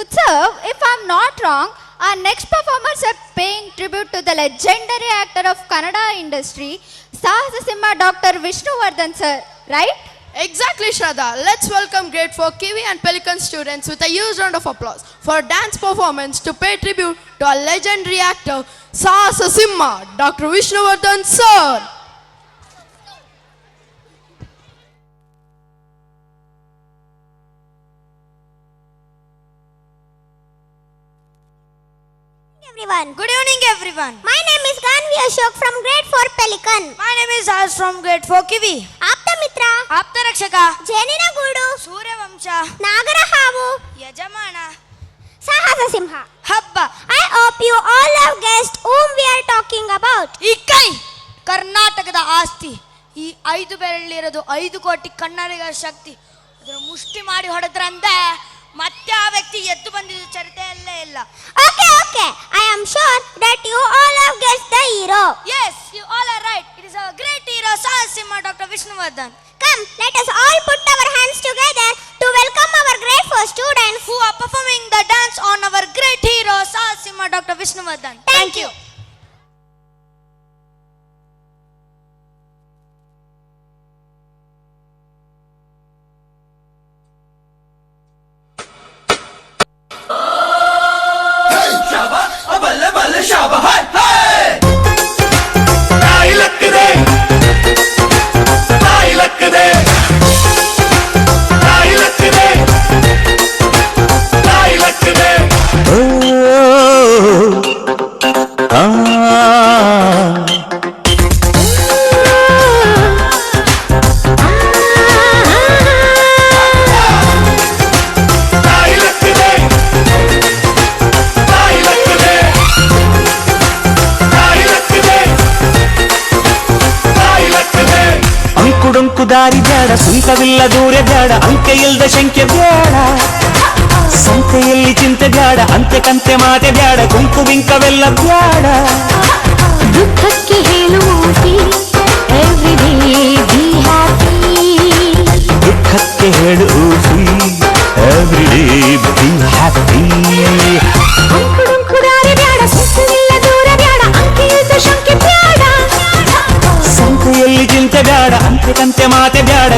Utsav, if I'm not wrong, our next performers are paying tribute to the legendary actor of Kannada industry, Sahasa Simha Dr. Vishnuvardhan sir, right? Exactly, Shraddha. Let's welcome grade 4 Kiwi and Pelican students with a huge round of applause for dance performance to pay tribute to our legendary actor, Sahasa Simha, Dr. Vishnuvardhan sir. Everyone. Good evening, everyone. My name is Ganvi Ashok from grade 4 Pelican. My name is As from grade 4 Kiwi. Apta Mitra, ಆಪ್ತ ರಕ್ಷಕ, Jenina Gudu, ಸೂರ್ಯವಂಶ, Nagara Havu, ಯಜಮಾನ, Sahasa Simha. ಹಬ್ಬ. I hope you all have guessed whom we are talking about. ಈ ಕೈ ಕರ್ನಾಟಕದ ಆಸ್ತಿ. ಈ 5 ಬೆರಳಿರೋದು 5 ಕೋಟಿ ಕನ್ನಡಿಗರ ಶಕ್ತಿ. ಅದನ್ನು ಮುಷ್ಟಿ ಮಾಡಿ ಹೊಡೆದ್ರಂತೆ ಮತ್ತೆ ಆ ವ್ಯಕ್ತಿ ಎದ್ದು ಬಂದಿದ್ದು ಚರಿತೆಯಲ್ಲೇ ಇಲ್ಲ. Okay. I am sure that you all have guessed the hero. Yes, you all are right. It is our great hero, Sahasa Simha Dr. Vishnuvardhan. Come, let us all put our hands together to welcome our grade 4 students who are performing the dance on our great hero, Sahasa Simha Dr. Vishnuvardhan. Thank you. ದಾರಿ ಬೇಡ, ಸುಂಕವಿಲ್ಲ ದೂರ ಬೇಡ, ಅಂಕೆ ಇಲ್ದ ಶಂಕೆ ಬೇಡ, ಸಂತೆಯಲ್ಲಿ ಚಿಂತೆ ಬೇಡ, ಅಂತೆ ಕಂತೆ ಮಾತೆ ಬೇಡ, ಕುಂಕು ಬಿಂಕವೆಲ್ಲ ಬೇಡ. ದುಃಖಕ್ಕೆ ಹೇಳುವುದಿ ಎವ್ರಿಡೇ ಬಿ ಹ್ಯಾಪಿ, ದುಃಖಕ್ಕೆ ಹೇಳುವುದಿ ಎವ್ರಿಡೇ ಬಿ ಹ್ಯಾಪಿ. ಅಂಕುಡೊಂಕು ದಾರಿ ಬೇಡ, ಸುಂಕವಿಲ್ಲ ದೂರ ಬೇಡ, ಅಂಕೆ ಇಲ್ದ ಶಂಕೆ ಬೇಡ, ಸಂತೆಯಲ್ಲಿ ಚಿಂತೆ ಬೇಡ, ಅಂತೆ ಕಂತೆ ಮಾತೆ ಬೇಡ.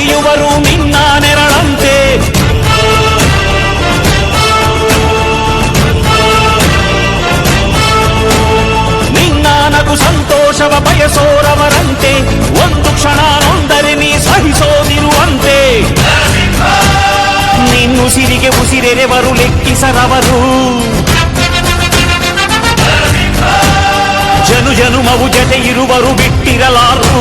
ನಡೆಯುವರು ನಿನ್ನ ನೆರಳಂತೆ. ನಿನ್ನ ನಗು ಸಂತೋಷವ ಬಯಸೋರವರಂತೆ, ಒಂದು ಕ್ಷಣ ನೊಂದರೆ ನೀ ಸಹಿಸೋದಿರುವಂತೆ. ನಿನ್ನುಸಿರಿಗೆ ಉಸಿರೆರೆವರು ಲೆಕ್ಕಿಸರವರು, ಜನುಮವು ಜತೆ ಇರುವರು ಬಿಟ್ಟಿರಲಾರು.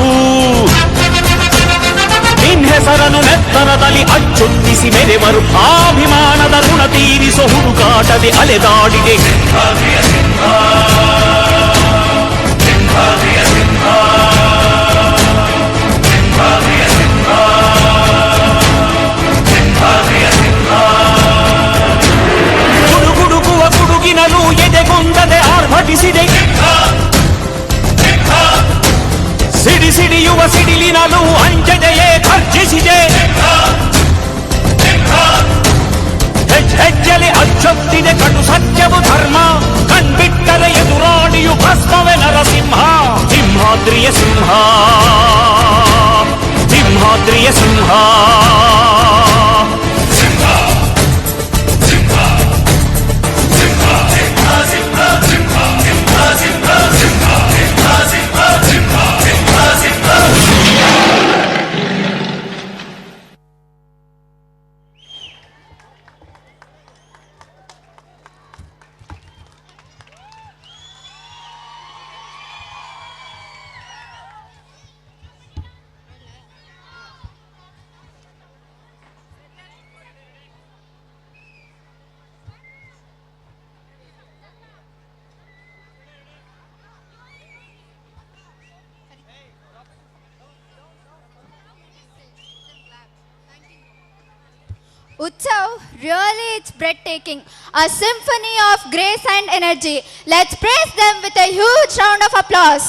ನಿನ್ ಹೆಸರನ್ನು ನೆತ್ತರದಲ್ಲಿ ಅಚ್ಚೊತ್ತಿಸಿ ಮೆರೆವರು, ಅಭಿಮಾನದ ಋಣ ತೀರಿಸೋ ಹುಡುಕಾಟದೆ ಅಲೆದಾಡಿದೆ. ಗುಡುಗುಡುಗುವ ಗುಡುಗಿನಲ್ಲೂ ಎದೆಗೊಂದದೆ ಆರ್ಭಟಿಸಿದೆ. ಸಿಡಿಯುವ ಸಿಡಿಲಿನಲ್ಲೂ ಅಂಜದೆಯೇ ಗರ್ಜಿಸಿದೆ. ಹೆಜ್ಜೆಲೆ ಅಚ್ಚೊತ್ತಿದೆ ಕಟು ಸತ್ಯವು ಧರ್ಮ, ಕಣ್ಬಿಟ್ಟರೆ ಎದುರಾಡಿಯು ಭಸ್ಮವೇ ನರಸಿಂಹ. ಸಿಂಹಾದ್ರಿಯ ಸಿಂಹ, ಸಿಂಹಾದ್ರಿಯ ಸಿಂಹ. Utsav, really it's breathtaking. A symphony of grace and energy. Let's praise them with a huge round of applause.